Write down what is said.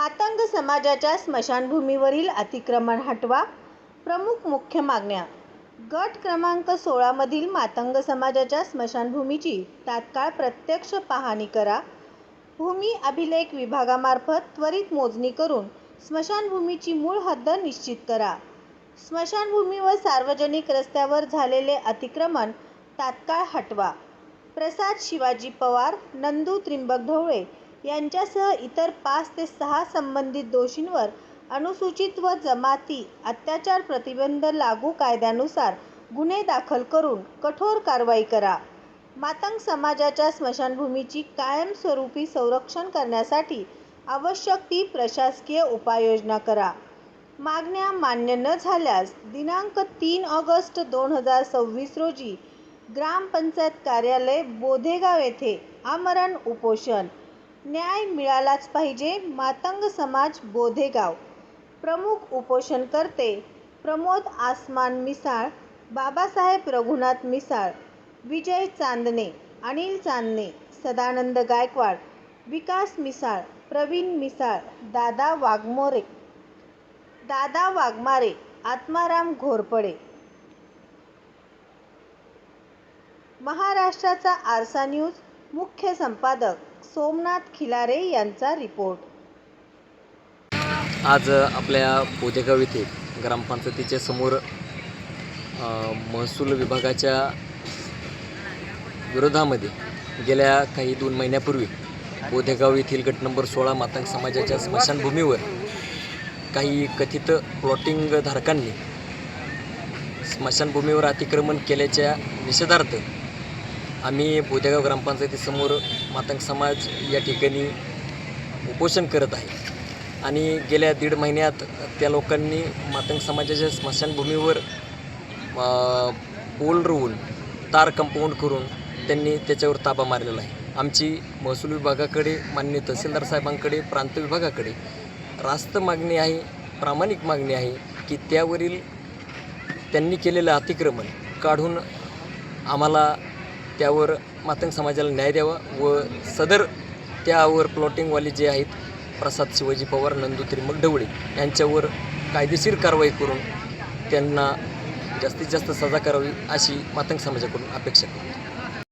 मातंग समाजाच्या स्मशानभूमीवरील अतिक्रमण हटवा. प्रमुख मुख्य मागण्या. गट क्रमांक 16 मधील मातंग समाजाच्या स्मशानभूमीची तात्काळ प्रत्यक्ष पाहणी करा. भूमी अभिलेख विभागामार्फत त्वरित मोजणी करून स्मशानभूमीची मूळ हद्द निश्चित करा. स्मशानभूमी व सार्वजनिक रस्त्यावर झालेले अतिक्रमण तात्काळ हटवा. प्रसाद शिवाजी पवार, नंदू त्रिंबक ढवळे यांच्यासह इतर 5 ते 6 संबंधित दोषींवर अनुसूचित व जमाती अत्याचार प्रतिबंध लागू कायद्यानुसार गुन्हे दाखल करून कठोर कारवाई करा. मातंग समाजाच्या स्मशानभूमीची कायमस्वरूपी संरक्षण करण्यासाठी आवश्यक ती प्रशासकीय उपाययोजना करा. मागण्या मान्य न झाल्यास दिनांक 3 ऑगस्ट 2026 रोजी ग्रामपंचायत कार्यालय बोधेगाव येथे आमरण उपोषण. न्याय मिळालाच पाहिजे. मातंग समाज, बोधेगाव. प्रमुख उपोषणकर्ते प्रमोद आसमान मिसाळ, बाबासाहेब रघुनाथ मिसाळ, विजय चांदणे, अनिल चांदणे, सदानंद गायकवाड, विकास मिसाळ, प्रवीण मिसाळ, दादा वाघमारे, आत्माराम घोरपडे. महाराष्ट्राचा आरसा न्यूज मुख्य संपादक सोमनाथ खिलारे यांचा रिपोर्ट. आज आपल्या बोधेगाव येथे ग्रामपंचायतीच्या समोर महसूल विभागाच्या विरोधामध्ये गेल्या काही 2 महिन्यापूर्वी बोधेगाव येथील गट नंबर 16 मातंग समाजाच्या स्मशानभूमीवर काही कथित प्लॉटिंग धारकांनी स्मशानभूमीवर अतिक्रमण केल्याच्या निषेधार्थ आम्ही बोधेगाव ग्रामपंचायतीसमोर मातंग समाज या ठिकाणी उपोषण करत आहे. आणि गेल्या 1.5 महिन्यात त्या लोकांनी मातंग समाजाच्या स्मशानभूमीवर पोल रोवून तार कंपाऊंड करून त्यांनी त्याच्यावर ताबा मारलेला आहे. आमची महसूल विभागाकडे, माननीय तहसीलदार साहेबांकडे, प्रांत विभागाकडे रास्त मागणी आहे, प्रामाणिक मागणी आहे की त्यावरील त्यांनी केलेलं अतिक्रमण काढून आम्हाला त्यावर मातंग समाजाला न्याय द्यावा व सदर त्यावर प्लॉटिंगवाले जे आहेत प्रसाद शिवाजी पवार, नंदू त्रिंबक ढवळे यांच्यावर कायदेशीर कारवाई करून त्यांना जास्तीत जास्त सजा करावी अशी मातंग समाजाकडून अपेक्षा करतो.